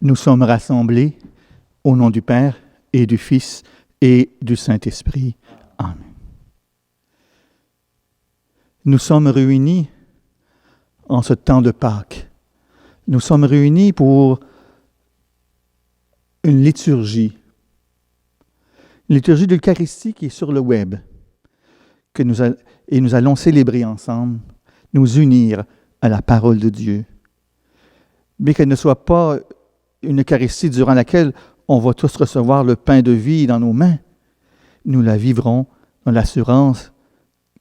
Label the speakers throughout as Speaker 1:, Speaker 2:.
Speaker 1: Nous sommes rassemblés au nom du Père et du Fils et du Saint-Esprit. Amen. Nous sommes réunis en ce temps de Pâques. Nous sommes réunis pour une liturgie de l'Eucharistie qui est sur le web, et nous allons célébrer ensemble, nous unir à la parole de Dieu. Mais qu'elle ne soit pas une Eucharistie durant laquelle on va tous recevoir le pain de vie dans nos mains. Nous la vivrons dans l'assurance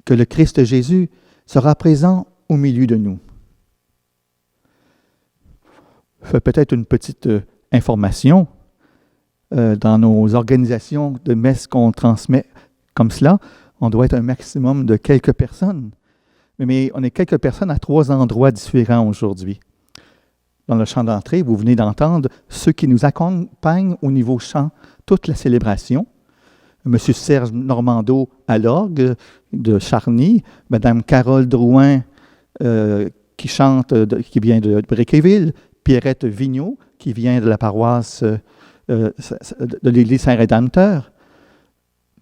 Speaker 1: que le Christ Jésus sera présent au milieu de nous. Je fais peut-être une petite information. Dans nos organisations de messes qu'on transmet comme cela, on doit être un maximum de quelques personnes. Mais on est quelques personnes à 3 endroits différents aujourd'hui. Dans le chant d'entrée, vous venez d'entendre ceux qui nous accompagnent au niveau chant toute la célébration. M. Serge Normando à l'orgue de Charny, Mme Carole Drouin qui chante, qui vient de Bréquéville, Pierrette Vigneault qui vient de la paroisse de l'Église Saint-Rédempteur.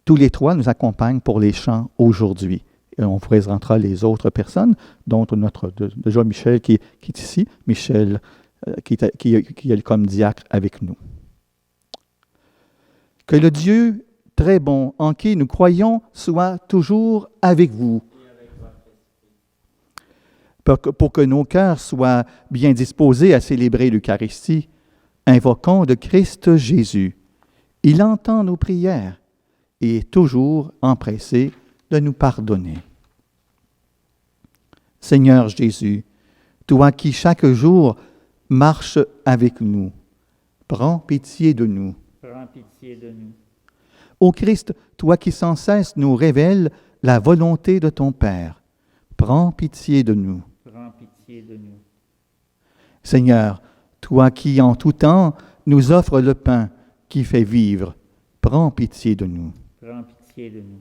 Speaker 1: Tous les 3 nous accompagnent pour les chants aujourd'hui. Et on présentera les autres personnes, dont notre déjà Michel qui est ici, Michel qui est comme diacre avec nous. Que le Dieu très bon, en qui nous croyons, soit toujours avec vous. Pour que nos cœurs soient bien disposés à célébrer l'Eucharistie, invoquons le Christ Jésus. Il entend nos prières et est toujours empressé de nous pardonner. Seigneur Jésus, toi qui chaque jour marches avec nous, prends pitié de nous.
Speaker 2: Prends pitié de nous.
Speaker 1: Ô Christ, toi qui sans cesse nous révèles la volonté de ton Père, prends pitié de nous.
Speaker 2: Prends pitié de nous.
Speaker 1: Seigneur, toi qui en tout temps nous offres le pain qui fait vivre, prends pitié de nous.
Speaker 2: Prends pitié de nous.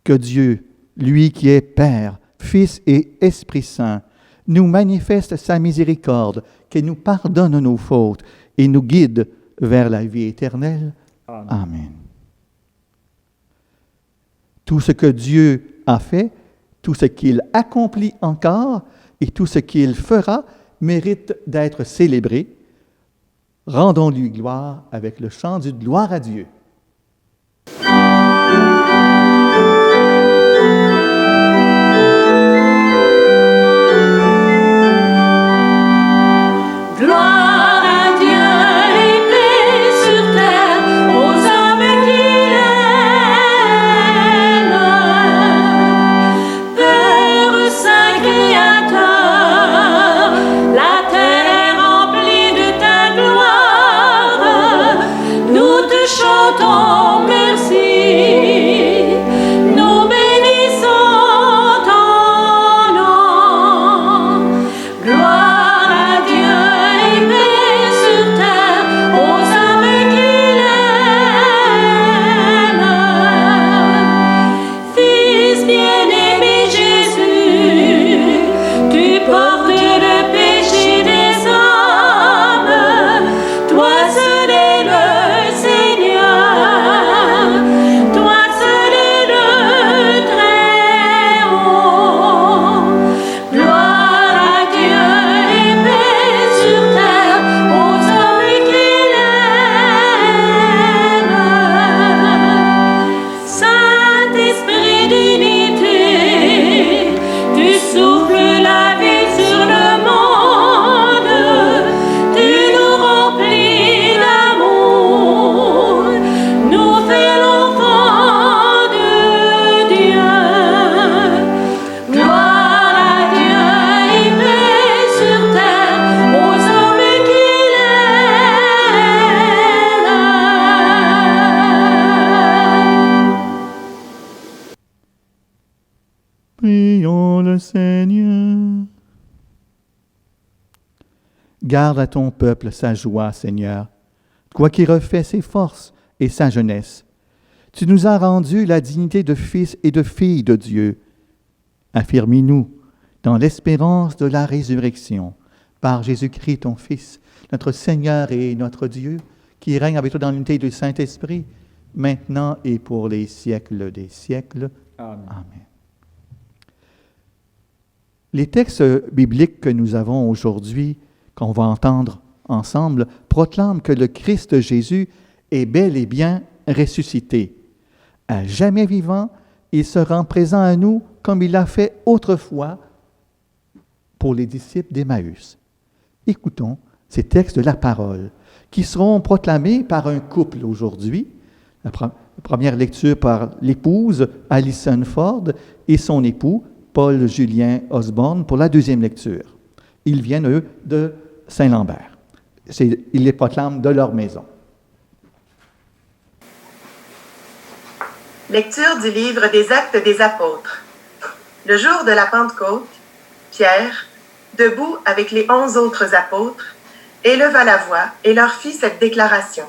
Speaker 1: Que Dieu, lui qui est Père, Fils et Esprit Saint, nous manifeste sa miséricorde, qu'il nous pardonne nos fautes et nous guide vers la vie éternelle.
Speaker 2: Amen.
Speaker 1: Amen. Tout ce que Dieu a fait, tout ce qu'il accomplit encore et tout ce qu'il fera mérite d'être célébré. Rendons-lui gloire avec le chant du gloire à Dieu.
Speaker 3: Saint
Speaker 1: Louons le Seigneur. Garde à ton peuple sa joie, Seigneur, toi qui refais ses forces et sa jeunesse. Tu nous as rendu la dignité de fils et de filles de Dieu. Affermis-nous dans l'espérance de la résurrection, par Jésus-Christ, ton Fils, notre Seigneur et notre Dieu, qui règne avec toi dans l'unité du Saint-Esprit, maintenant et pour les siècles des siècles.
Speaker 2: Amen.
Speaker 1: Amen. Les textes bibliques que nous avons aujourd'hui, qu'on va entendre ensemble, proclament que le Christ Jésus est bel et bien ressuscité. À jamais vivant, il se rend présent à nous comme il l'a fait autrefois pour les disciples d'Emmaüs. Écoutons ces textes de la parole qui seront proclamés par un couple aujourd'hui. La première lecture par l'épouse Alison Ford et son époux Paul-Julien Osborne pour la deuxième lecture. Ils viennent, eux, de Saint-Lambert. Ils les proclament de leur maison.
Speaker 3: Lecture du livre des Actes des Apôtres. Le jour de la Pentecôte, Pierre, debout avec les 11 autres apôtres, éleva la voix et leur fit cette déclaration.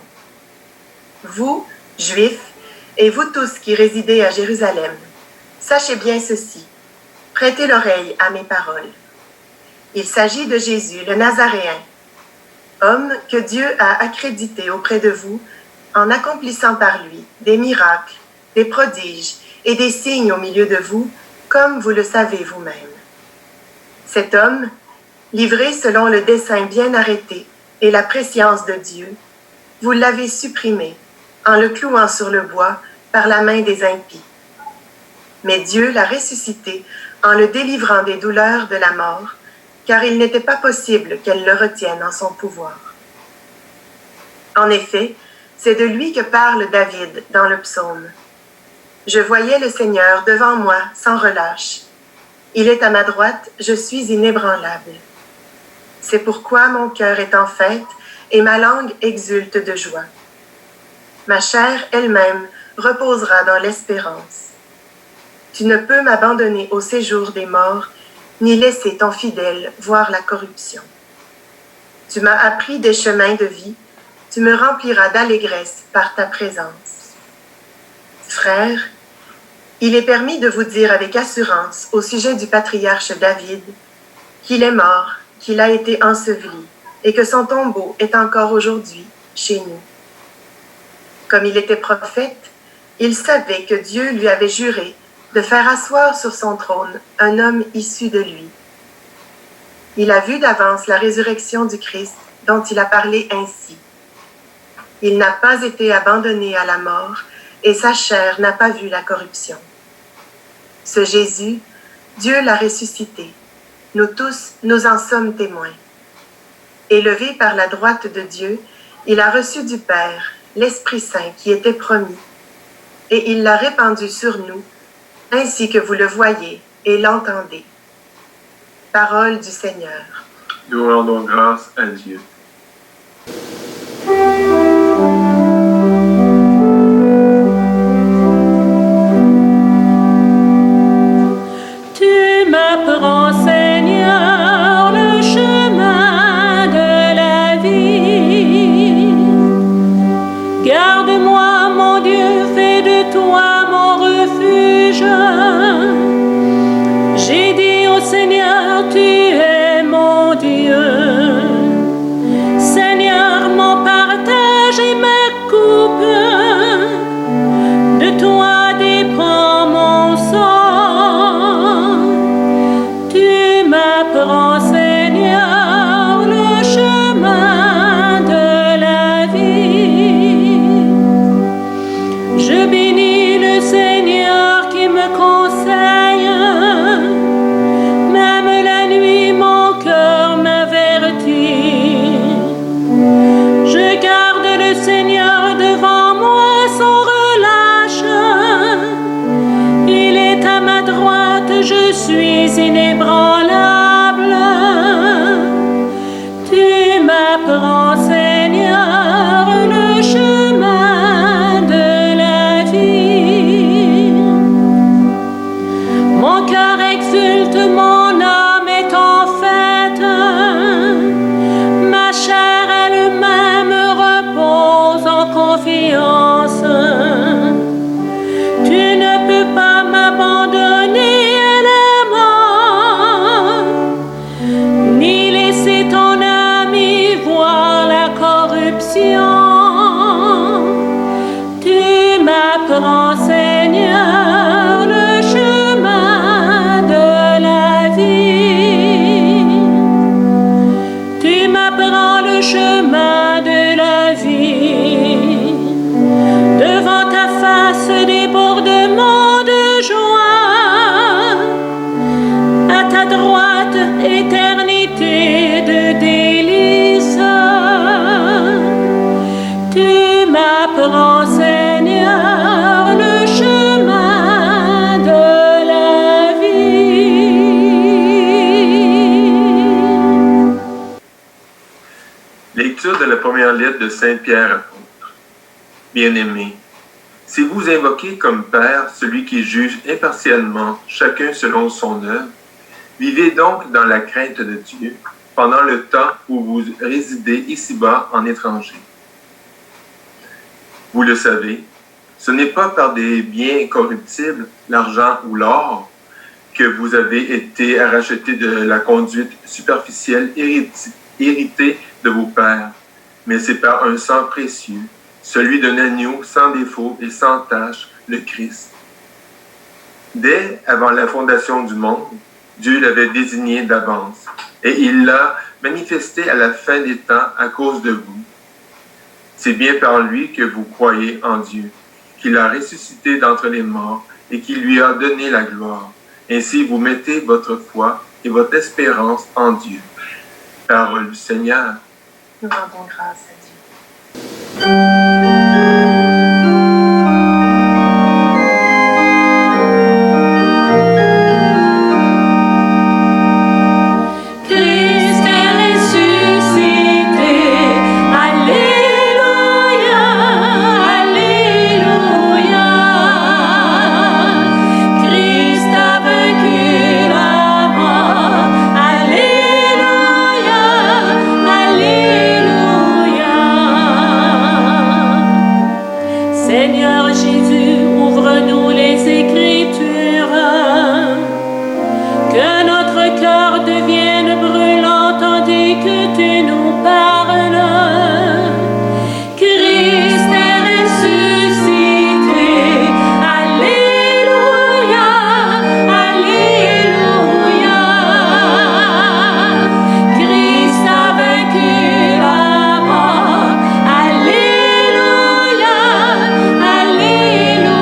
Speaker 3: Vous, Juifs, et vous tous qui résidez à Jérusalem, sachez bien ceci. Prêtez l'oreille à mes paroles. Il s'agit de Jésus, le Nazaréen, homme que Dieu a accrédité auprès de vous en accomplissant par lui des miracles, des prodiges et des signes au milieu de vous, comme vous le savez vous-même. Cet homme, livré selon le dessein bien arrêté et la prescience de Dieu, vous l'avez supprimé en le clouant sur le bois par la main des impies. Mais Dieu l'a ressuscité en le délivrant des douleurs de la mort, car il n'était pas possible qu'elle le retienne en son pouvoir. En effet, c'est de lui que parle David dans le psaume. Je voyais le Seigneur devant moi sans relâche. Il est à ma droite, je suis inébranlable. C'est pourquoi mon cœur est en fête et ma langue exulte de joie. Ma chair elle-même reposera dans l'espérance. Tu ne peux m'abandonner au séjour des morts, ni laisser ton fidèle voir la corruption. Tu m'as appris des chemins de vie, tu me rempliras d'allégresse par ta présence. Frères, il est permis de vous dire avec assurance au sujet du patriarche David qu'il est mort, qu'il a été enseveli et que son tombeau est encore aujourd'hui chez nous. Comme il était prophète, il savait que Dieu lui avait juré de faire asseoir sur son trône un homme issu de lui. Il a vu d'avance la résurrection du Christ dont il a parlé ainsi. Il n'a pas été abandonné à la mort et sa chair n'a pas vu la corruption. Ce Jésus, Dieu l'a ressuscité. Nous tous, nous en sommes témoins. Élevé par la droite de Dieu, il a reçu du Père l'Esprit Saint qui était promis, et il l'a répandu sur nous, ainsi que vous le voyez et l'entendez. Parole du Seigneur.
Speaker 4: Nous rendons grâce à Dieu.
Speaker 5: Tu m'apprends, Seigneur, le chemin de la vie. Garde-moi, mon Dieu, fais de toi mon refuge. J'ai dit au Seigneur, tu es mon Dieu. Seigneur, mon partage et ma coupe, de toi dépend mon sang. Tu m'apprends, Seigneur, le chemin de la vie. Je bénis le Seigneur qui me conseille. Même la nuit, mon cœur m'avertit. Je garde le Seigneur devant moi sans relâche. Il est à ma droite, je suis inébranlable. Tu m'apprends, Seigneur, le chemin de la vie. Mon cœur exulte droite éternité de délices. Tu m'apprends, Seigneur, le chemin de la vie.
Speaker 4: Lecture de la première lettre de Saint Pierre apôtre. Bien-aimés, si vous invoquez comme Père celui qui juge impartialement chacun selon son œuvre, vivez donc dans la crainte de Dieu pendant le temps où vous résidez ici-bas en étranger. Vous le savez, ce n'est pas par des biens corruptibles, l'argent ou l'or, que vous avez été rachetés de la conduite superficielle héritée de vos pères, mais c'est par un sang précieux, celui d'un agneau sans défaut et sans tache, le Christ. Dès avant la fondation du monde, Dieu l'avait désigné d'avance, et il l'a manifesté à la fin des temps à cause de vous. C'est bien par lui que vous croyez en Dieu, qu'il a ressuscité d'entre les morts et qu'il lui a donné la gloire. Ainsi, vous mettez votre foi et votre espérance en Dieu. Parole du Seigneur.
Speaker 3: Nous rendons grâce à Dieu.
Speaker 5: Christ est ressuscité, Alléluia, Alléluia. Christ a vaincu la mort, Alléluia, Alléluia. Seigneur Jésus, ouvre-nous les Écritures, que notre cœur devienne brûlant tandis que tu nous parles. Christ est ressuscité, Alléluia, Alléluia. Christ a vaincu la mort, Alléluia, Alléluia.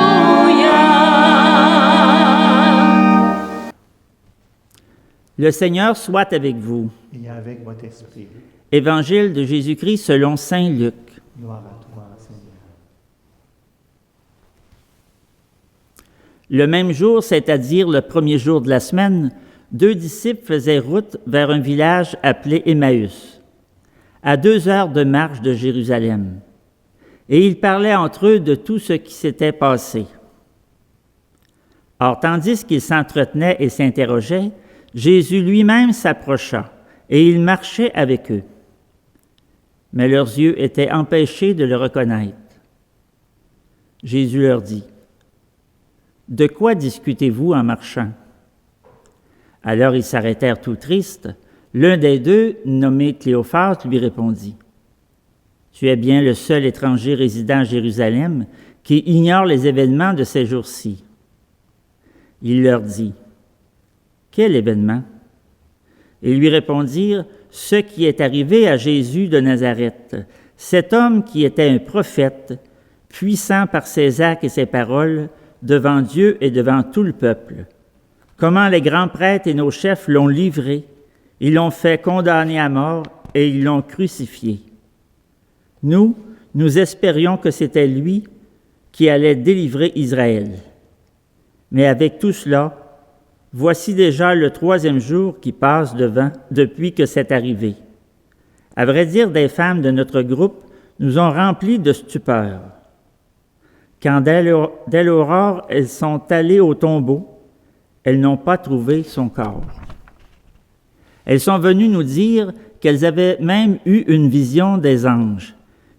Speaker 2: Le Seigneur soit avec vous.
Speaker 1: Et avec votre esprit.
Speaker 2: Évangile de Jésus-Christ selon saint Luc.
Speaker 1: Gloire à toi, Seigneur.
Speaker 2: Le même jour, c'est-à-dire le premier jour de la semaine, 2 disciples faisaient route vers un village appelé Emmaüs, à 2 heures de marche de Jérusalem. Et ils parlaient entre eux de tout ce qui s'était passé. Or, tandis qu'ils s'entretenaient et s'interrogeaient, Jésus lui-même s'approcha, et il marchait avec eux. Mais leurs yeux étaient empêchés de le reconnaître. Jésus leur dit, « De quoi discutez-vous en marchant? » Alors ils s'arrêtèrent tout tristes. L'un des deux, nommé Cléophas, lui répondit, « Tu es bien le seul étranger résidant à Jérusalem qui ignore les événements de ces jours-ci. » Il leur dit, « Quel événement? » Ils lui répondirent, « Ce qui est arrivé à Jésus de Nazareth, cet homme qui était un prophète, puissant par ses actes et ses paroles, devant Dieu et devant tout le peuple. Comment les grands prêtres et nos chefs l'ont livré, ils l'ont fait condamner à mort et ils l'ont crucifié. Nous espérions que c'était lui qui allait délivrer Israël. Mais avec tout cela, voici déjà le 3e jour qui passe depuis que c'est arrivé. À vrai dire, des femmes de notre groupe nous ont remplis de stupeur. Quand dès l'aurore, elles sont allées au tombeau, elles n'ont pas trouvé son corps. Elles sont venues nous dire qu'elles avaient même eu une vision des anges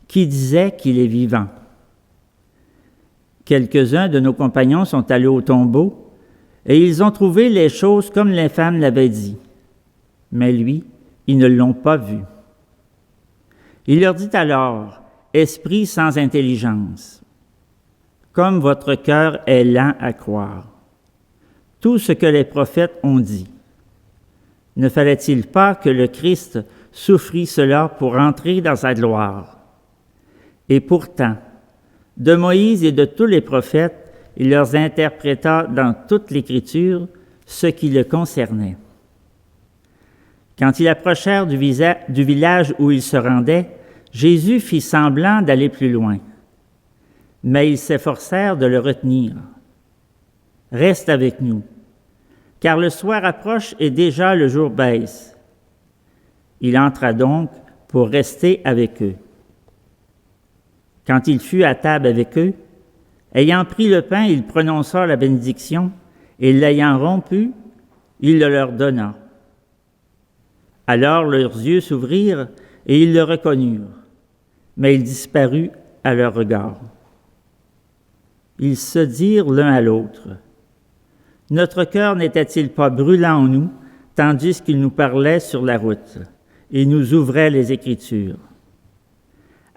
Speaker 2: qui disaient qu'il est vivant. Quelques-uns de nos compagnons sont allés au tombeau et ils ont trouvé les choses comme les femmes l'avaient dit. Mais lui, ils ne l'ont pas vu. Il leur dit alors, « Esprit sans intelligence, comme votre cœur est lent à croire, tout ce que les prophètes ont dit. Ne fallait-il pas que le Christ souffrit cela pour entrer dans sa gloire? Et pourtant, de Moïse et de tous les prophètes, il leur interpréta dans toute l'Écriture ce qui le concernait. Quand ils approchèrent du village où ils se rendaient, Jésus fit semblant d'aller plus loin. Mais ils s'efforcèrent de le retenir. « Reste avec nous, car le soir approche et déjà le jour baisse. » Il entra donc pour rester avec eux. Quand il fut à table avec eux, ayant pris le pain, il prononça la bénédiction, et l'ayant rompu, il le leur donna. Alors leurs yeux s'ouvrirent, et ils le reconnurent, mais il disparut à leur regard. Ils se dirent l'un à l'autre, « Notre cœur n'était-il pas brûlant en nous, tandis qu'il nous parlait sur la route, et nous ouvrait les Écritures? »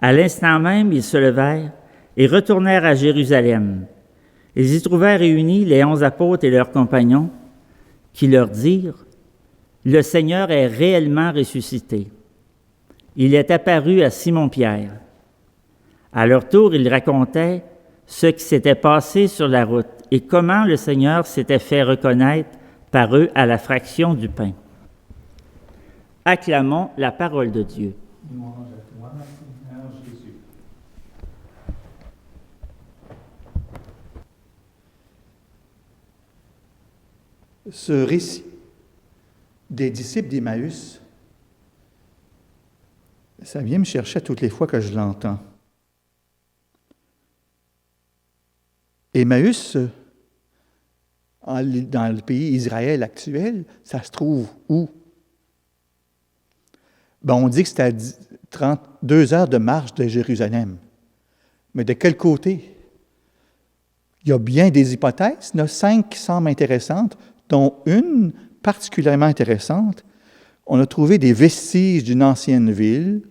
Speaker 2: À l'instant même, ils se levèrent et retournèrent à Jérusalem. Ils y trouvèrent réunis les 11 apôtres et leurs compagnons, qui leur dirent, « Le Seigneur est réellement ressuscité. Il est apparu à Simon-Pierre. » À leur tour, ils racontaient ce qui s'était passé sur la route et comment le Seigneur s'était fait reconnaître par eux à la fraction du pain. Acclamons la parole de Dieu.
Speaker 1: Ce récit des disciples d'Emmaüs, ça vient me chercher toutes les fois que je l'entends. Emmaüs, dans le pays Israël actuel, ça se trouve où? On dit que c'est à 32 heures de marche de Jérusalem. Mais de quel côté? Il y a bien des hypothèses, il y en a 5 qui semblent intéressantes, dont une particulièrement intéressante. On a trouvé des vestiges d'une ancienne ville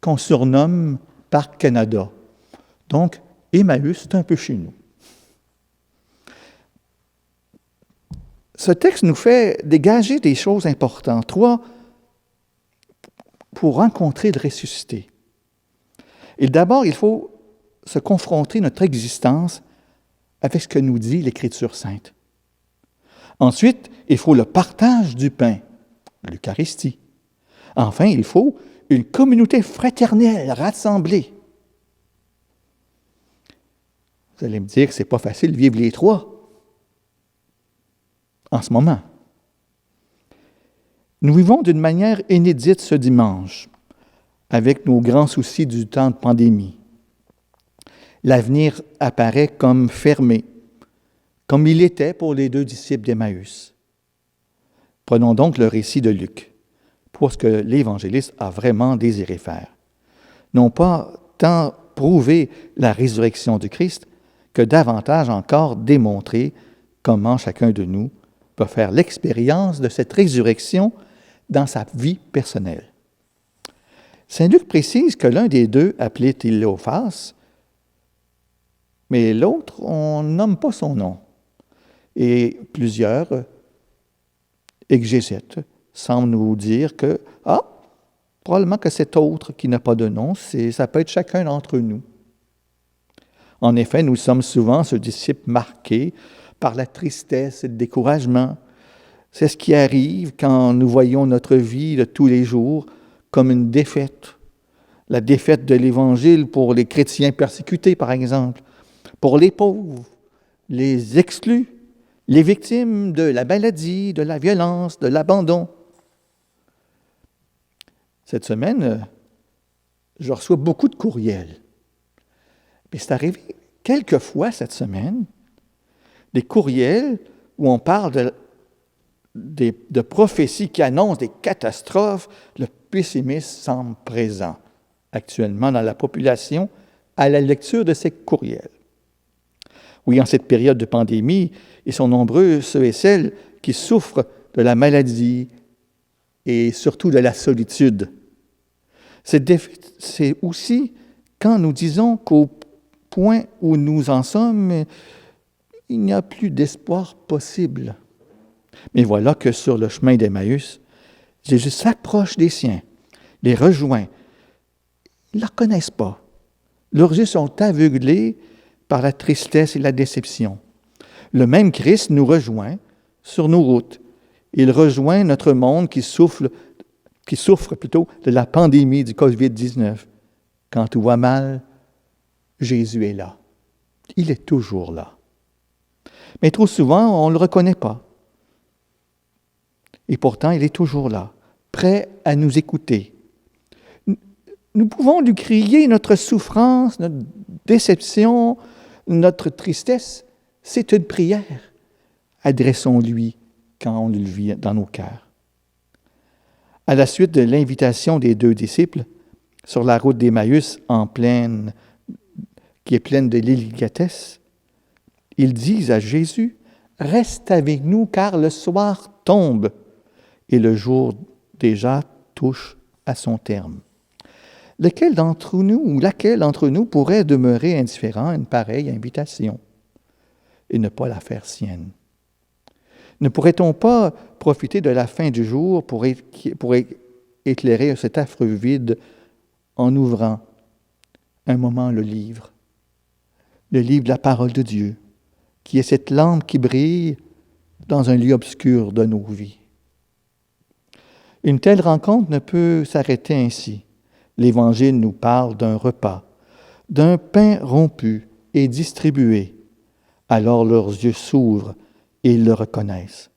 Speaker 1: qu'on surnomme Parc Canada. Donc, Emmaüs, c'est un peu chez nous. Ce texte nous fait dégager des choses importantes. 3, pour rencontrer le ressuscité. Et d'abord, il faut se confronter notre existence avec ce que nous dit l'Écriture sainte. Ensuite, il faut le partage du pain, l'Eucharistie. Enfin, il faut une communauté fraternelle rassemblée. Vous allez me dire que ce n'est pas facile de vivre les 3 en ce moment. Nous vivons d'une manière inédite ce dimanche, avec nos grands soucis du temps de pandémie. L'avenir apparaît comme fermé, comme il était pour les 2 disciples d'Emmaüs. Prenons donc le récit de Luc, pour ce que l'évangéliste a vraiment désiré faire. Non pas tant prouver la résurrection du Christ, que davantage encore démontrer comment chacun de nous peut faire l'expérience de cette résurrection dans sa vie personnelle. Saint Luc précise que l'un des 2, appelé Cléophas, mais l'autre, on ne nomme pas son nom. Et plusieurs exégètes semblent nous dire que, probablement que cet autre qui n'a pas de nom, ça peut être chacun d'entre nous. En effet, nous sommes souvent ce disciple marqué par la tristesse et le découragement. C'est ce qui arrive quand nous voyons notre vie de tous les jours comme une défaite. La défaite de l'Évangile pour les chrétiens persécutés, par exemple, pour les pauvres, les exclus, les victimes de la maladie, de la violence, de l'abandon. Cette semaine, je reçois beaucoup de courriels. Mais c'est arrivé quelques fois cette semaine, des courriels où on parle de prophéties qui annoncent des catastrophes. Le pessimisme semble présent actuellement dans la population à la lecture de ces courriels. Oui, en cette période de pandémie, ils sont nombreux ceux et celles qui souffrent de la maladie et surtout de la solitude. C'est aussi quand nous disons qu'au point où nous en sommes, il n'y a plus d'espoir possible. Mais voilà que sur le chemin d'Emmaüs, Jésus s'approche des siens, les rejoint. Ils ne la reconnaissent pas. Leurs yeux sont aveuglés par la tristesse et la déception. Le même Christ nous rejoint sur nos routes Il rejoint notre monde qui souffre plutôt de la pandémie du COVID-19. Quand tout va mal, Jésus est là. Il est toujours là. Mais trop souvent, on ne le reconnaît pas. Et pourtant, il est toujours là, prêt à nous écouter. Nous pouvons lui crier notre souffrance, notre déception, notre tristesse. C'est une prière. Adressons-lui quand on le vit dans nos cœurs. À la suite de l'invitation des 2 disciples, sur la route d'Emmaüs, qui est pleine de délicatesse, ils disent à Jésus, « Reste avec nous, car le soir tombe, et le jour déjà touche à son terme. » Laquelle d'entre nous pourrait demeurer indifférent à une pareille invitation et ne pas la faire sienne? Ne pourrait-on pas profiter de la fin du jour pour éclairer cet affreux vide en ouvrant un moment le livre de la parole de Dieu, qui est cette lampe qui brille dans un lieu obscur de nos vies? Une telle rencontre ne peut s'arrêter ainsi. L'Évangile nous parle d'un repas, d'un pain rompu et distribué. Alors leurs yeux s'ouvrent et ils le reconnaissent.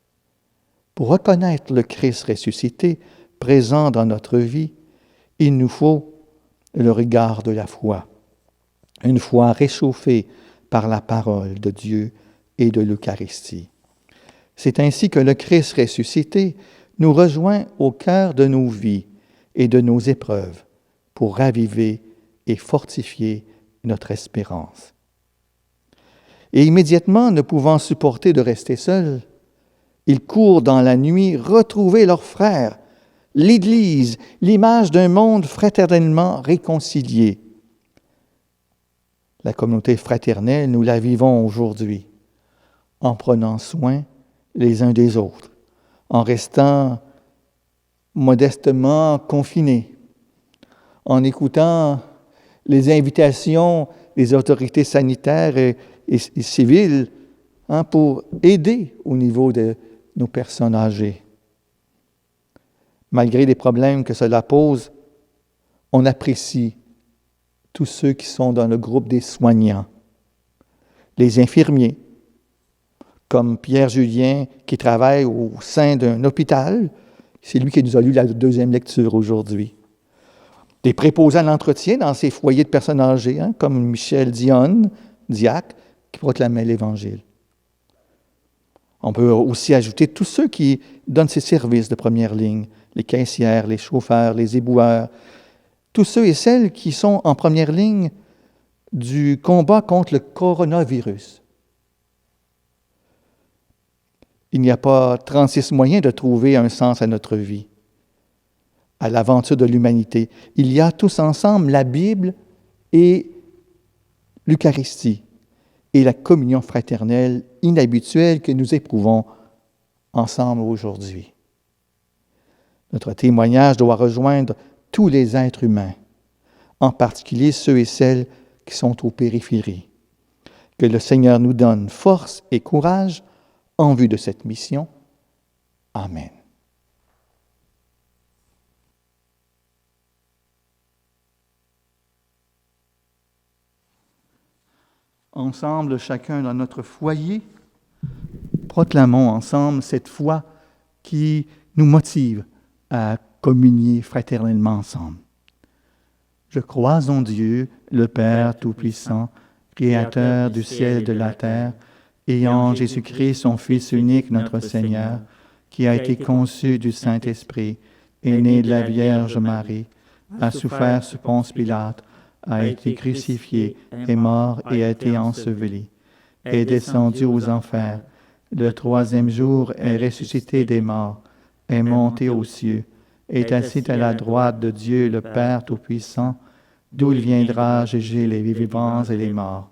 Speaker 1: Pour reconnaître le Christ ressuscité présent dans notre vie, il nous faut le regard de la foi, une foi réchauffée par la parole de Dieu et de l'Eucharistie. C'est ainsi que le Christ ressuscité nous rejoint au cœur de nos vies et de nos épreuves pour raviver et fortifier notre espérance. Et immédiatement, ne pouvant supporter de rester seuls, ils courent dans la nuit retrouver leurs frères, l'Église, l'image d'un monde fraternellement réconcilié. La communauté fraternelle, nous la vivons aujourd'hui, en prenant soin les uns des autres, en restant modestement confinés, en écoutant les invitations des autorités sanitaires et civiles pour aider au niveau de nos personnes âgées. Malgré les problèmes que cela pose, on apprécie tous ceux qui sont dans le groupe des soignants, les infirmiers, comme Pierre Julien qui travaille au sein d'un hôpital. C'est lui qui nous a lu la 2e lecture aujourd'hui. Des préposés à l'entretien dans ces foyers de personnes âgées, comme Michel Dionne, diacre, qui proclamait l'Évangile. On peut aussi ajouter tous ceux qui donnent ces services de première ligne, les caissières, les chauffeurs, les éboueurs, tous ceux et celles qui sont en première ligne du combat contre le coronavirus. Il n'y a pas 36 moyens de trouver un sens à notre vie, à l'aventure de l'humanité. Il y a tous ensemble la Bible et l'Eucharistie et la communion fraternelle inhabituelle que nous éprouvons ensemble aujourd'hui. Notre témoignage doit rejoindre tous les êtres humains, en particulier ceux et celles qui sont aux périphéries. Que le Seigneur nous donne force et courage en vue de cette mission. Amen. Ensemble, chacun dans notre foyer, proclamons ensemble cette foi qui nous motive à communier fraternellement ensemble. Je crois en Dieu, le Père Tout-Puissant, Créateur du ciel et de la terre, et en Jésus-Christ, son Fils unique, notre Seigneur, qui a été conçu du Saint-Esprit, est né de la Vierge Marie, a souffert sous Ponce Pilate, a été crucifié, est mort et a été enseveli, est descendu aux enfers, le 3e jour est ressuscité des morts, est monté aux cieux, est assis à la droite de Dieu le Père Tout-Puissant, d'où il viendra juger les vivants et les morts.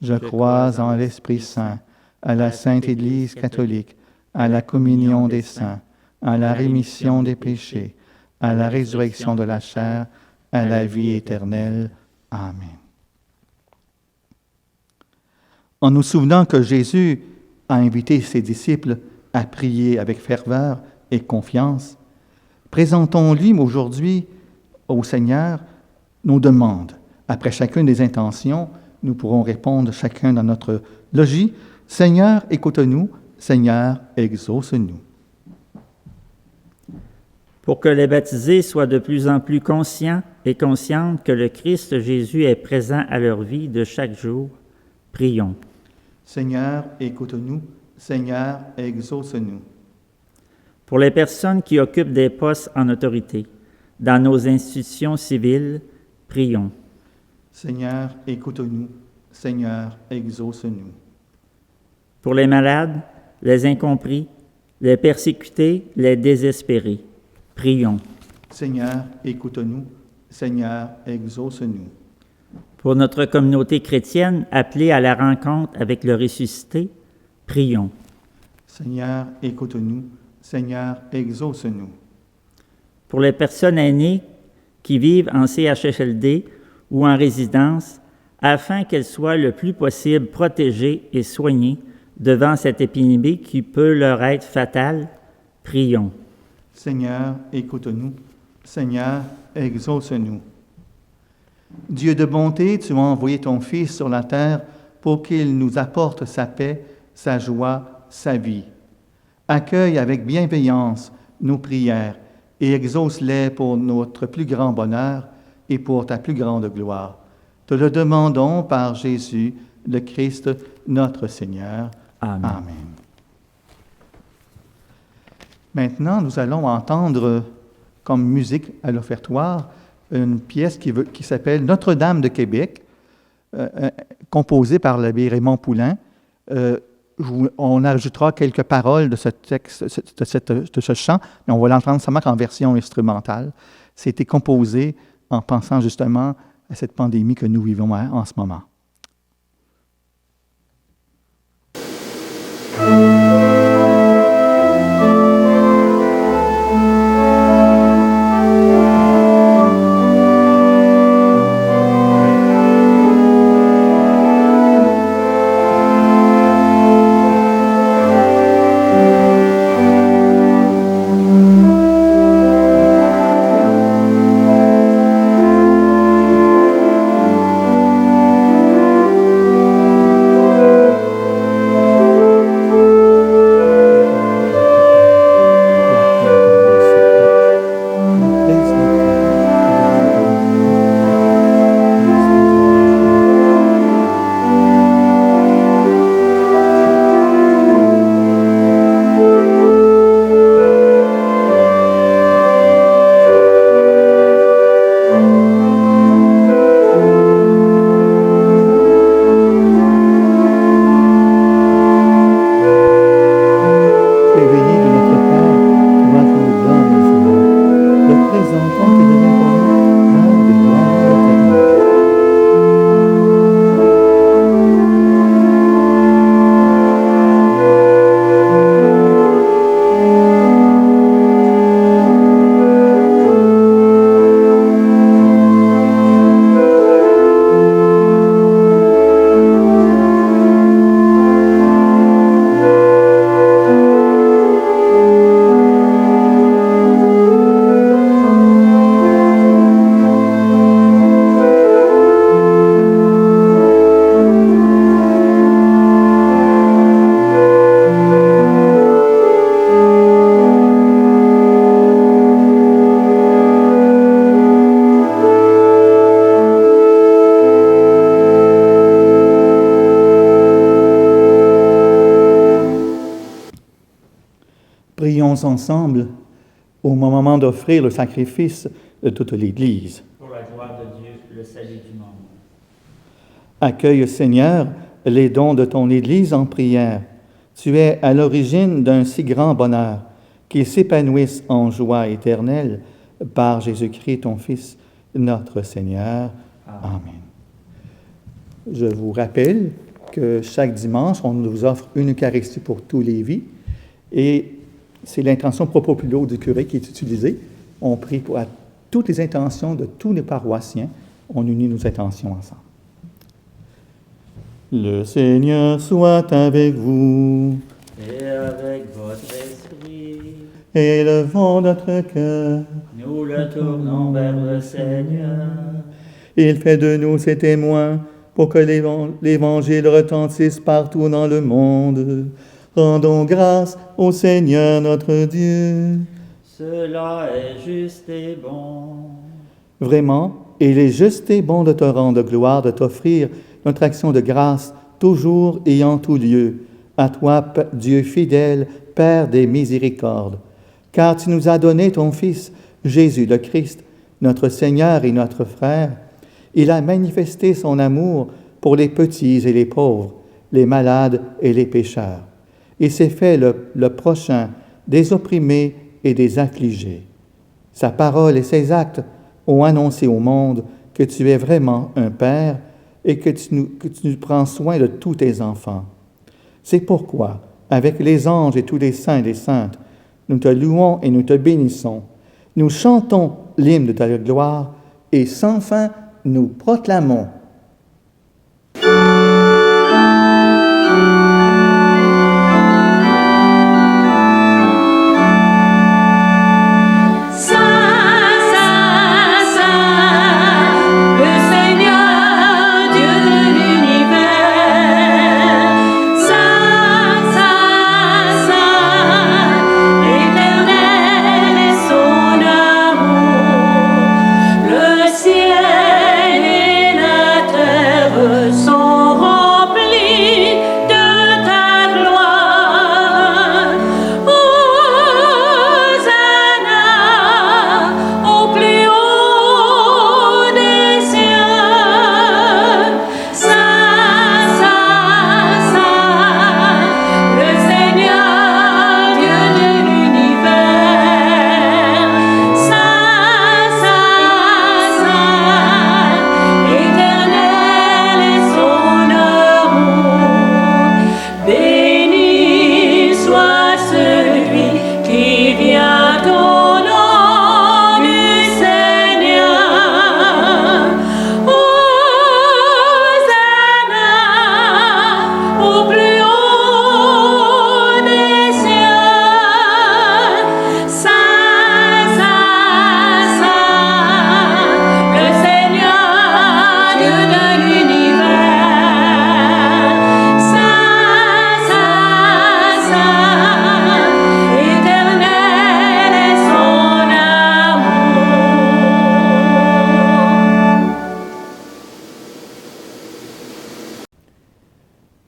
Speaker 1: Je crois en l'Esprit Saint, à la Sainte Église catholique, à la communion des saints, à la rémission des péchés, à la résurrection de la chair, à la vie éternelle. Amen. En nous souvenant que Jésus a invité ses disciples à prier avec ferveur et confiance, présentons-lui aujourd'hui au Seigneur nos demandes. Après chacune des intentions, nous pourrons répondre chacun dans notre logis. Seigneur, écoute-nous. Seigneur, exauce-nous.
Speaker 2: Pour que les baptisés soient de plus en plus conscients et conscientes que le Christ Jésus est présent à leur vie de chaque jour, prions.
Speaker 1: Seigneur, écoute-nous. Seigneur, exauce-nous.
Speaker 2: Pour les personnes qui occupent des postes en autorité dans nos institutions civiles, prions.
Speaker 1: Seigneur, écoute-nous. Seigneur, exauce-nous.
Speaker 2: Pour les malades, les incompris, les persécutés, les désespérés, prions.
Speaker 1: Seigneur, écoute-nous. Seigneur, exauce-nous.
Speaker 2: Pour notre communauté chrétienne appelée à la rencontre avec le ressuscité, prions.
Speaker 1: Seigneur, écoute-nous. Seigneur, exauce-nous.
Speaker 2: Pour les personnes aînées qui vivent en CHSLD ou en résidence, afin qu'elles soient le plus possible protégées et soignées devant cette épidémie qui peut leur être fatale, prions.
Speaker 1: Seigneur, écoute-nous. Seigneur, exauce-nous. Dieu de bonté, tu as envoyé ton Fils sur la terre pour qu'il nous apporte sa paix, sa joie, sa vie. Accueille avec bienveillance nos prières et exauce-les pour notre plus grand bonheur et pour ta plus grande gloire. Te le demandons par Jésus, le Christ, notre Seigneur.
Speaker 2: Amen.
Speaker 1: Amen. Maintenant, nous allons entendre comme musique à l'offertoire une pièce qui s'appelle Notre-Dame de Québec, composée par l'abbé Raymond Poulain. On ajoutera quelques paroles de ce texte, de ce chant, mais on va l'entendre seulement en version instrumentale. C'était composé en pensant justement à cette pandémie que nous vivons en ce moment. Prions ensemble au moment d'offrir le sacrifice de toute l'Église.
Speaker 2: Pour la gloire de Dieu, le salut du monde.
Speaker 1: Accueille, Seigneur, les dons de ton Église en prière. Tu es à l'origine d'un si grand bonheur, qu'ils s'épanouissent en joie éternelle par Jésus-Christ, ton Fils, notre Seigneur. Amen. Je vous rappelle que chaque dimanche, on nous offre une Eucharistie pour tous les vies et c'est l'intention proprio du curé qui est utilisée. On prie pour toutes les intentions de tous les paroissiens. On unit nos intentions ensemble. Le Seigneur soit avec vous.
Speaker 2: Et avec votre esprit.
Speaker 1: Et élevons notre cœur.
Speaker 2: Nous le tournons vers le Seigneur.
Speaker 1: Il fait de nous ses témoins pour que l'Évangile retentisse partout dans le monde. Rendons grâce au Seigneur notre Dieu.
Speaker 2: Cela est juste et bon.
Speaker 1: Vraiment, il est juste et bon de te rendre gloire, de t'offrir notre action de grâce, toujours et en tout lieu. À toi, Dieu fidèle, Père des miséricordes. Car tu nous as donné ton Fils, Jésus le Christ, notre Seigneur et notre frère. Il a manifesté son amour pour les petits et les pauvres, les malades et les pécheurs. Il s'est fait le prochain des opprimés et des affligés. Sa parole et ses actes ont annoncé au monde que tu es vraiment un Père et que tu prends soin de tous tes enfants. C'est pourquoi, avec les anges et tous les saints et les saintes, nous te louons et nous te bénissons. Nous chantons l'hymne de ta gloire et sans fin nous proclamons.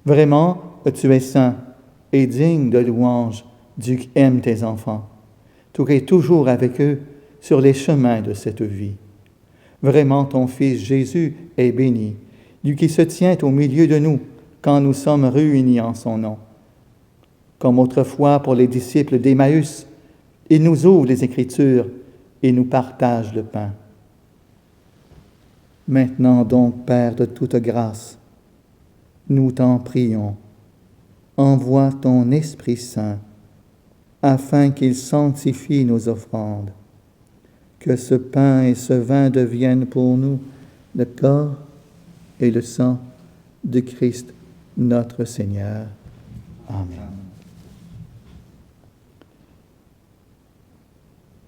Speaker 1: Vraiment, tu es saint et digne de louange, Dieu qui aime tes enfants. Tu es toujours avec eux sur les chemins de cette vie. Vraiment, ton Fils Jésus est béni, lui qui se tient au milieu de nous quand nous sommes réunis en son nom. Comme autrefois pour les disciples d'Emmaüs, il nous ouvre les Écritures et nous partage le pain. Maintenant donc, Père de toute grâce, nous t'en prions, envoie ton Esprit Saint, afin qu'il sanctifie nos offrandes, que ce pain et ce vin deviennent pour nous le corps et le sang de Christ notre Seigneur. Amen.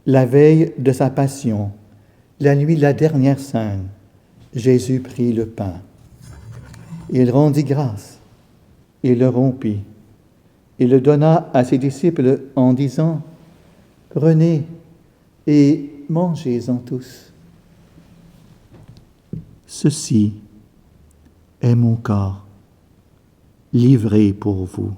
Speaker 1: La veille de sa passion, la nuit de la dernière scène, Jésus prit le pain. Il rendit grâce, il le rompit, il le donna à ses disciples en disant « Prenez et mangez-en tous. Ceci est mon corps, livré pour vous. »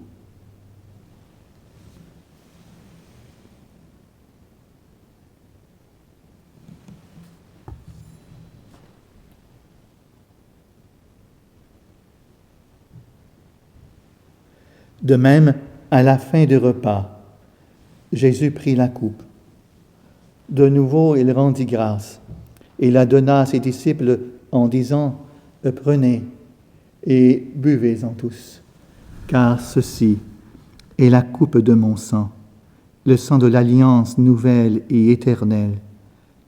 Speaker 1: De même, à la fin du repas, Jésus prit la coupe. De nouveau, il rendit grâce et la donna à ses disciples en disant « Prenez et buvez-en tous, car ceci est la coupe de mon sang, le sang de l'alliance nouvelle et éternelle,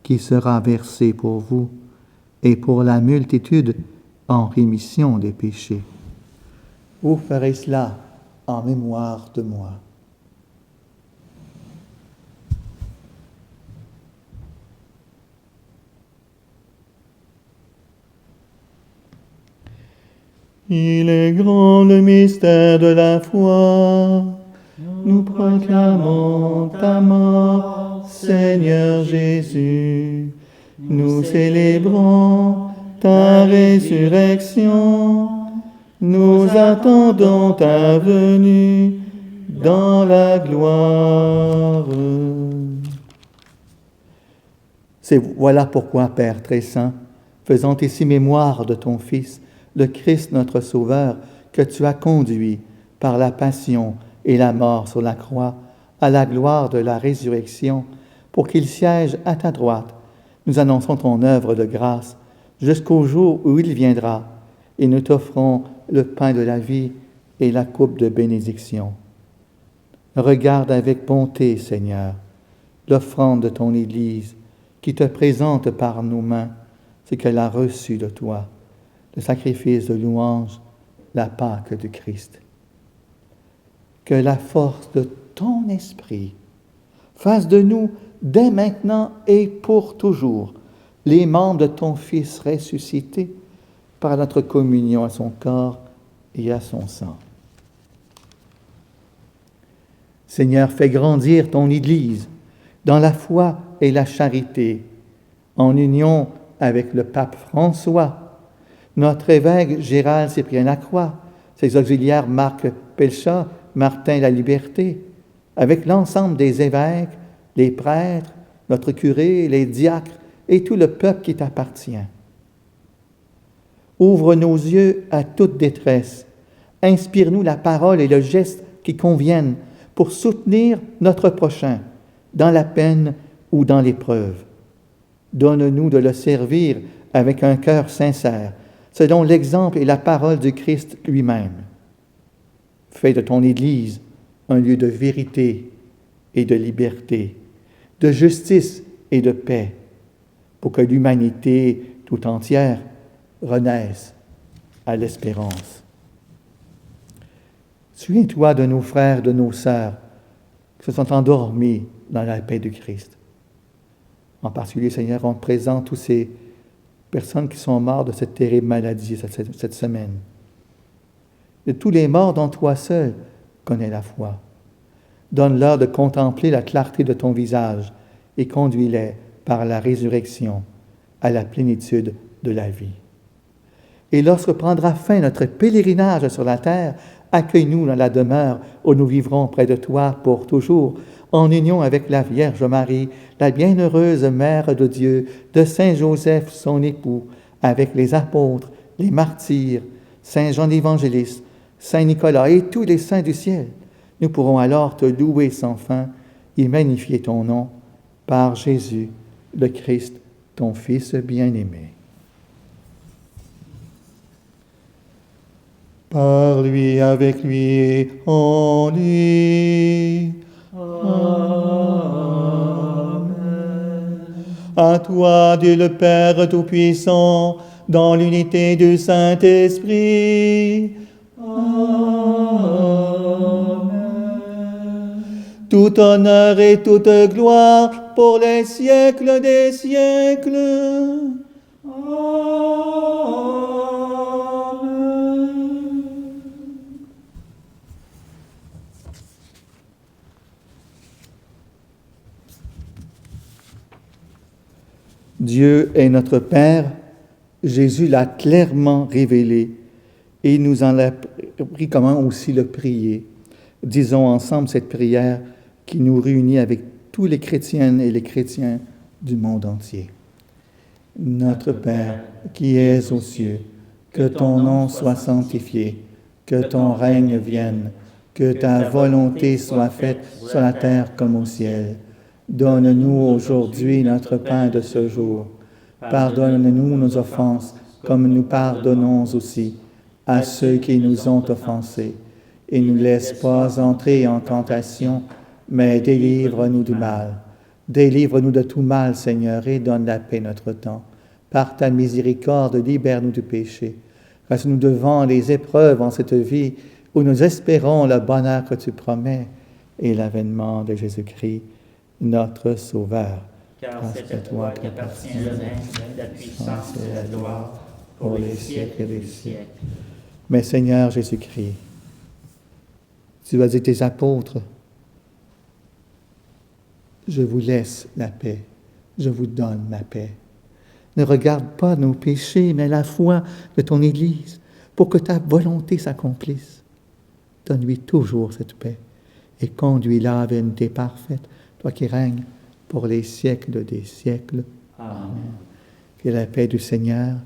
Speaker 1: qui sera versé pour vous et pour la multitude en rémission des péchés. Vous ferez cela en mémoire de moi. » Il est grand le mystère de la foi. Nous proclamons ta mort, Seigneur Jésus. Nous célébrons ta résurrection. Nous attendons ta venue dans la gloire. Voilà pourquoi, Père très saint, faisant ici mémoire de ton Fils, le Christ notre Sauveur, que tu as conduit par la passion et la mort sur la croix à la gloire de la résurrection, pour qu'il siège à ta droite, nous annonçons ton œuvre de grâce jusqu'au jour où il viendra, et nous t'offrons le pain de la vie et la coupe de bénédiction. Regarde avec bonté, Seigneur, l'offrande de ton Église, qui te présente par nos mains ce qu'elle a reçu de toi, le sacrifice de louange, la Pâque du Christ. Que la force de ton esprit fasse de nous, dès maintenant et pour toujours, les membres de ton Fils ressuscité par notre communion à son corps et à son sang. Seigneur, fais grandir ton Église dans la foi et la charité, en union avec le pape François, notre évêque Gérald Cyprien Lacroix, ses auxiliaires Marc Pelchat, Martin La Liberté, avec l'ensemble des évêques, les prêtres, notre curé, les diacres et tout le peuple qui t'appartient. Ouvre nos yeux à toute détresse. Inspire-nous la parole et le geste qui conviennent pour soutenir notre prochain dans la peine ou dans l'épreuve. Donne-nous de le servir avec un cœur sincère, selon l'exemple et la parole du Christ lui-même. Fais de ton Église un lieu de vérité et de liberté, de justice et de paix, pour que l'humanité tout entière renaisse à l'espérance. Souviens-toi de nos frères, de nos sœurs qui se sont endormis dans la paix du Christ. En particulier, Seigneur, on te présente toutes ces personnes qui sont mortes de cette terrible maladie cette semaine. De tous les morts dont toi seul connais la foi. Donne-leur de contempler la clarté de ton visage et conduis-les par la résurrection à la plénitude de la vie. Et lorsque prendra fin notre pèlerinage sur la terre, accueille-nous dans la demeure où nous vivrons près de toi pour toujours, en union avec la Vierge Marie, la bienheureuse Mère de Dieu, de Saint Joseph, son époux, avec les apôtres, les martyrs, Saint Jean l'Évangéliste, Saint Nicolas et tous les saints du ciel. Nous pourrons alors te louer sans fin et magnifier ton nom par Jésus, le Christ, ton Fils bien-aimé. Par lui, avec lui et en lui. Amen. À toi, Dieu le Père Tout-Puissant, dans l'unité du Saint-Esprit. Amen. Tout honneur et toute gloire pour les siècles des siècles. Amen. Dieu est notre Père, Jésus l'a clairement révélé et il nous en a appris comment aussi le prier. Disons ensemble cette prière qui nous réunit avec tous les chrétiennes et les chrétiens du monde entier. Notre Père, qui es aux cieux, que ton nom soit sanctifié, que ton règne vienne, que ta volonté soit faite sur la terre comme au ciel. Donne-nous aujourd'hui notre pain de ce jour. Pardonne-nous nos offenses, comme nous pardonnons aussi à ceux qui nous ont offensés. Et ne nous laisse pas entrer en tentation, mais délivre-nous du mal. Délivre-nous de tout mal, Seigneur, et donne la paix notre temps. Par ta miséricorde, libère-nous du péché. Reste-nous devant les épreuves en cette vie où nous espérons le bonheur que tu promets et l'avènement de Jésus-Christ, notre Sauveur.
Speaker 2: Car c'est à toi qu'appartient le règne, la puissance et la gloire pour les siècles des siècles.
Speaker 1: Mais Seigneur Jésus-Christ, tu as dit tes apôtres, je vous laisse la paix, je vous donne ma paix. Ne regarde pas nos péchés, mais la foi de ton Église, pour que ta volonté s'accomplisse. Donne-lui toujours cette paix et conduis-la à vérité parfaite, toi qui règnes pour les siècles des siècles. Amen. Que la paix du Seigneur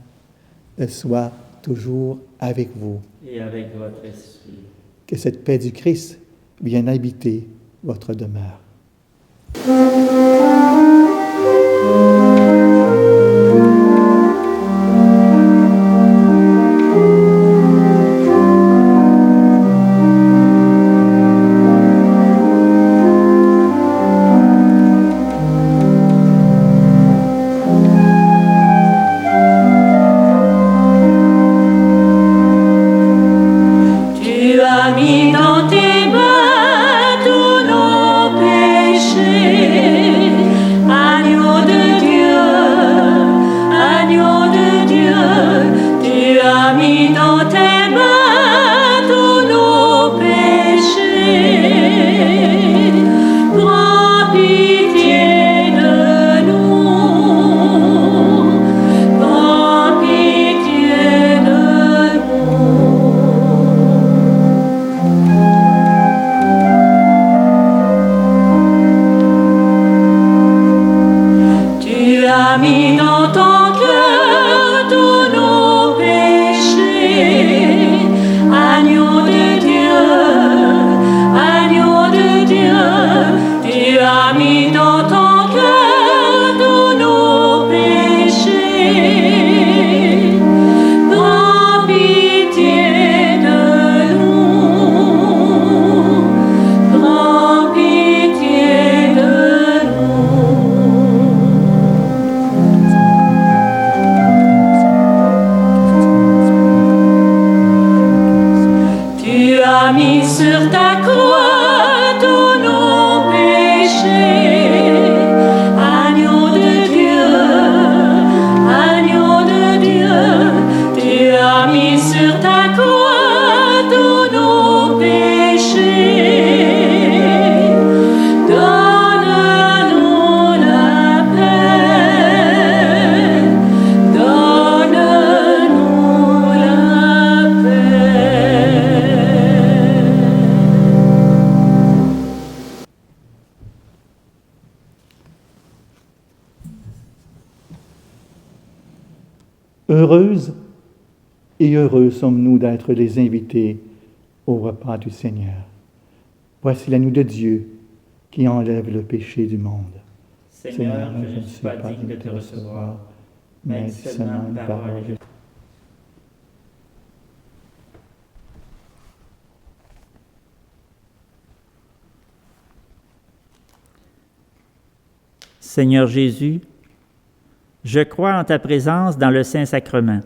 Speaker 1: soit toujours avec vous.
Speaker 2: Et avec votre esprit.
Speaker 1: Que cette paix du Christ vienne habiter votre demeure.
Speaker 5: Tu as mis dans tes mains tous nos péchés. Agneau de Dieu, tu as mis dans tes mains tous nos péchés. Prends pitié de nous, prends pitié de nous. Tu as mis dans ton cœur tous nos péchés. Agneau de Dieu, tu as mis dans ton cœur tous nos péchés. Prends pitié de nous, prends pitié de nous. Tu as mis sur ta croix tous nos péchés. Agneau de Dieu, tu as mis sur ta croix tous nos péchés. Donne-nous la paix, donne-nous la paix.
Speaker 1: Heureuses et heureux sommes-nous d'être les invités au repas du Seigneur. Voici l'agneau de Dieu qui enlève le péché du monde.
Speaker 2: Seigneur, je ne suis pas digne de te recevoir, mais dis seulement une parole. Seigneur Jésus, je crois en ta présence dans le Saint-Sacrement.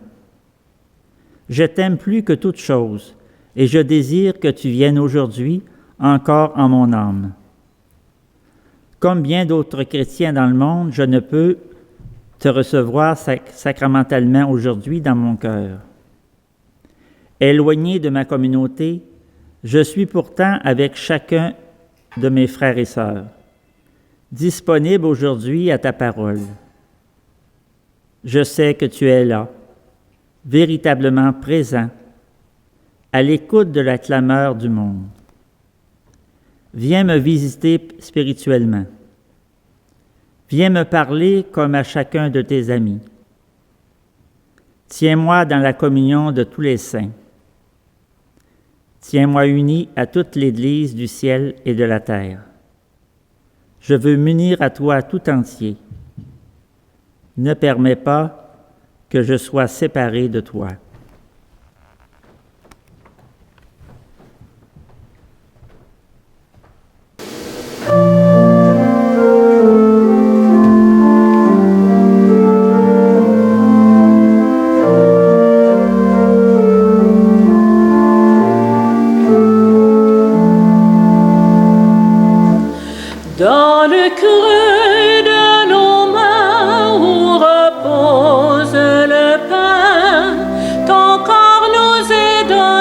Speaker 2: Je t'aime plus que toute chose, et je désire que tu viennes aujourd'hui encore en mon âme. Comme bien d'autres chrétiens dans le monde, je ne peux te recevoir sacramentalement aujourd'hui dans mon cœur. Éloigné de ma communauté, je suis pourtant avec chacun de mes frères et sœurs, disponible aujourd'hui à ta parole. Je sais que tu es là, véritablement présent, à l'écoute de la clameur du monde. Viens me visiter spirituellement. Viens me parler comme à chacun de tes amis. Tiens-moi dans la communion de tous les saints. Tiens-moi uni à toute l'Église du ciel et de la terre. Je veux m'unir à toi tout entier. Ne permets pas que je sois séparé de toi.
Speaker 5: Dans le creux de nos mains où repose le pain, ton corps nous est donné.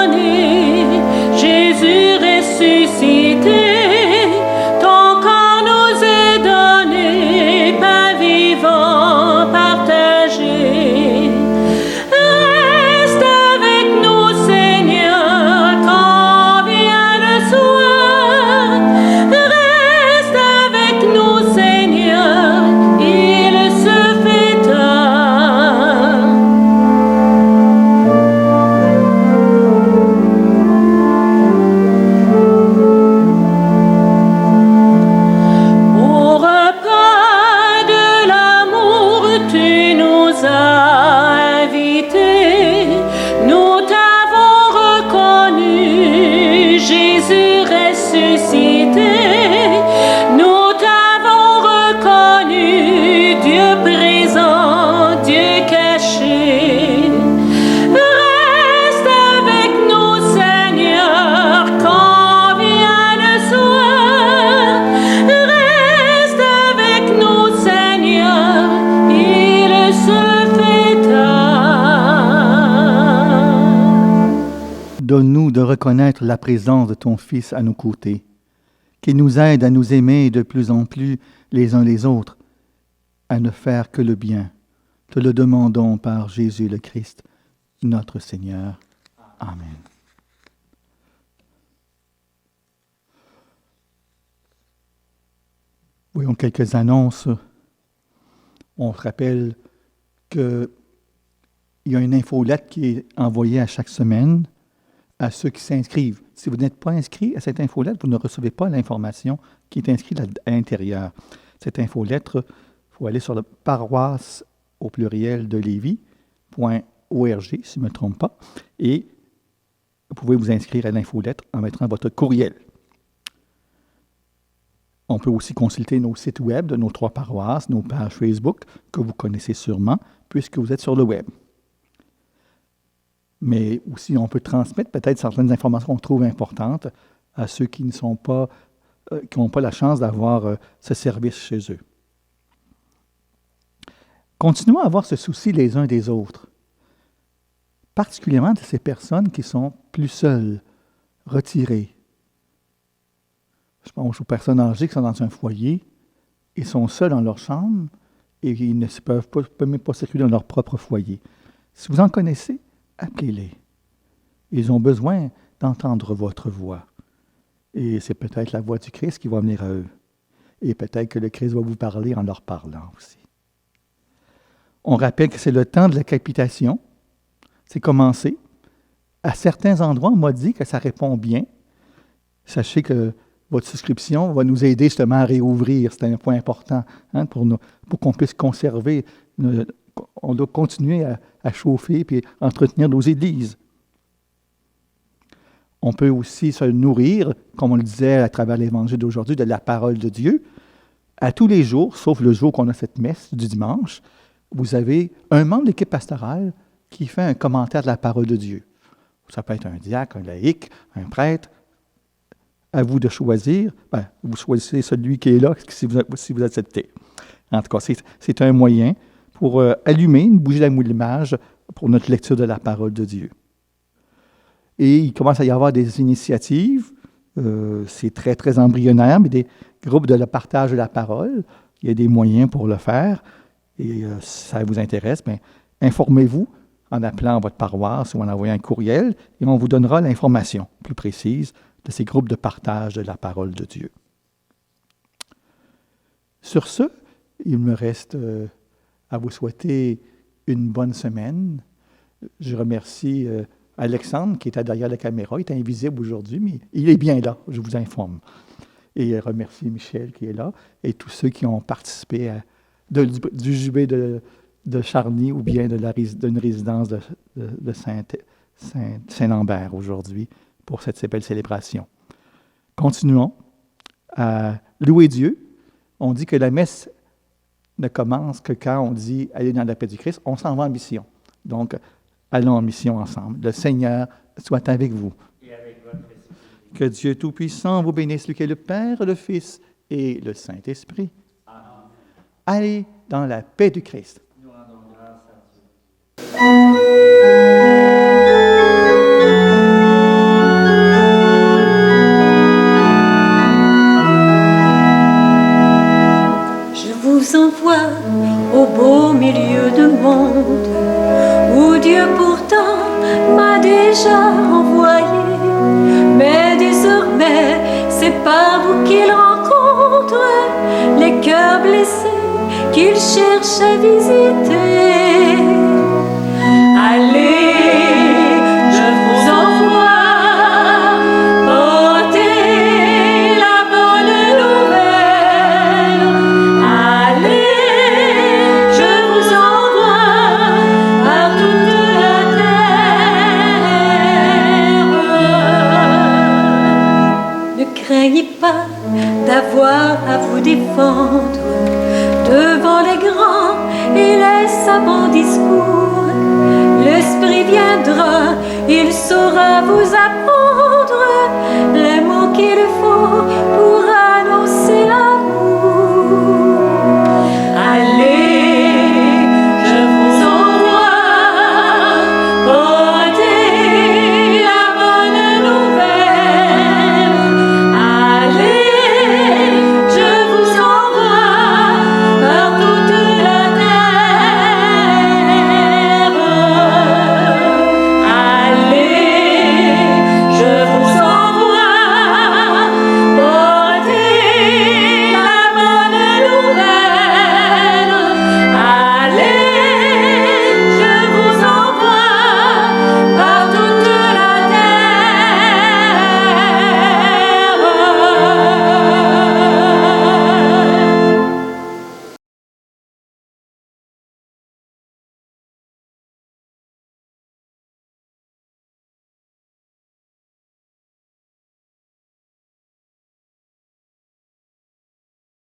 Speaker 1: reconnaître la présence de ton Fils à nos côtés, qu'il nous aide à nous aimer de plus en plus les uns les autres, à ne faire que le bien. Te le demandons par Jésus le Christ, notre Seigneur. Amen. Voyons quelques annonces. On se rappelle qu'il y a une infolette qui est envoyée à chaque semaine à ceux qui s'inscrivent. Si vous n'êtes pas inscrit à cette infolette, vous ne recevez pas l'information qui est inscrite à l'intérieur. Cette infolettre, il faut aller sur le paroisse au pluriel de Lévis.org, si je ne me trompe pas, et vous pouvez vous inscrire à l'infolettre en mettant votre courriel. On peut aussi consulter nos sites web de nos 3 paroisses, nos pages Facebook, que vous connaissez sûrement, puisque vous êtes sur le web. Mais aussi, on peut transmettre peut-être certaines informations qu'on trouve importantes à ceux qui n'ont pas la chance d'avoir ce service chez eux. Continuons à avoir ce souci les uns des autres, particulièrement de ces personnes qui sont plus seules, retirées. Je pense aux personnes âgées qui sont dans un foyer, ils sont seuls dans leur chambre et ils ne peuvent même pas circuler dans leur propre foyer. Si vous en connaissez, appelez-les. Ils ont besoin d'entendre votre voix. Et c'est peut-être la voix du Christ qui va venir à eux. Et peut-être que le Christ va vous parler en leur parlant aussi. On rappelle que c'est le temps de la capitation. C'est commencé. À certains endroits, on m'a dit que ça répond bien. Sachez que votre souscription va nous aider justement à réouvrir. C'est un point important pour qu'on puisse conserver. On doit continuer à chauffer et entretenir nos églises. On peut aussi se nourrir, comme on le disait à travers l'Évangile d'aujourd'hui, de la parole de Dieu. À tous les jours, sauf le jour qu'on a cette messe du dimanche, vous avez un membre de l'équipe pastorale qui fait un commentaire de la parole de Dieu. Ça peut être un diacre, un laïc, un prêtre. À vous de choisir. Vous choisissez celui qui est là si vous acceptez. En tout cas, c'est un moyen pour allumer une bougie d'allumage pour notre lecture de la parole de Dieu. Et il commence à y avoir des initiatives, c'est très, très embryonnaire, mais des groupes de partage de la parole. Il y a des moyens pour le faire. Et si ça vous intéresse, informez-vous en appelant votre paroisse ou en envoyant un courriel et on vous donnera l'information plus précise de ces groupes de partage de la parole de Dieu. Sur ce, il me reste à vous souhaiter une bonne semaine. Je remercie Alexandre qui était derrière la caméra. Il est invisible aujourd'hui, mais il est bien là, je vous informe. Et je remercie Michel qui est là et tous ceux qui ont participé du jubé de Charny ou bien d'une résidence de Saint-Lambert aujourd'hui pour cette belle célébration. Continuons à louer Dieu. On dit que la messe ne commence que quand on dit « Allez dans la paix du Christ », on s'en va en mission. Donc, allons en mission ensemble. Le Seigneur soit avec vous.
Speaker 2: Et avec votre esprit.
Speaker 1: Que Dieu Tout-Puissant vous bénisse, lui qui est le Père, le Fils et le Saint-Esprit.
Speaker 2: Amen.
Speaker 1: Allez dans la paix du Christ.
Speaker 2: Nous rendons grâce à Dieu.
Speaker 5: Envoie au beau milieu de monde où Dieu pourtant m'a déjà envoyé, mais désormais c'est par vous qu'il rencontre les cœurs blessés qu'il cherche à visiter. Allez, je vous envoie porter la bonne nouvelle. N'ayez pas d'avoir à vous défendre devant les grands et les savants discours. L'Esprit viendra, il saura vous apprendre les mots qu'il faut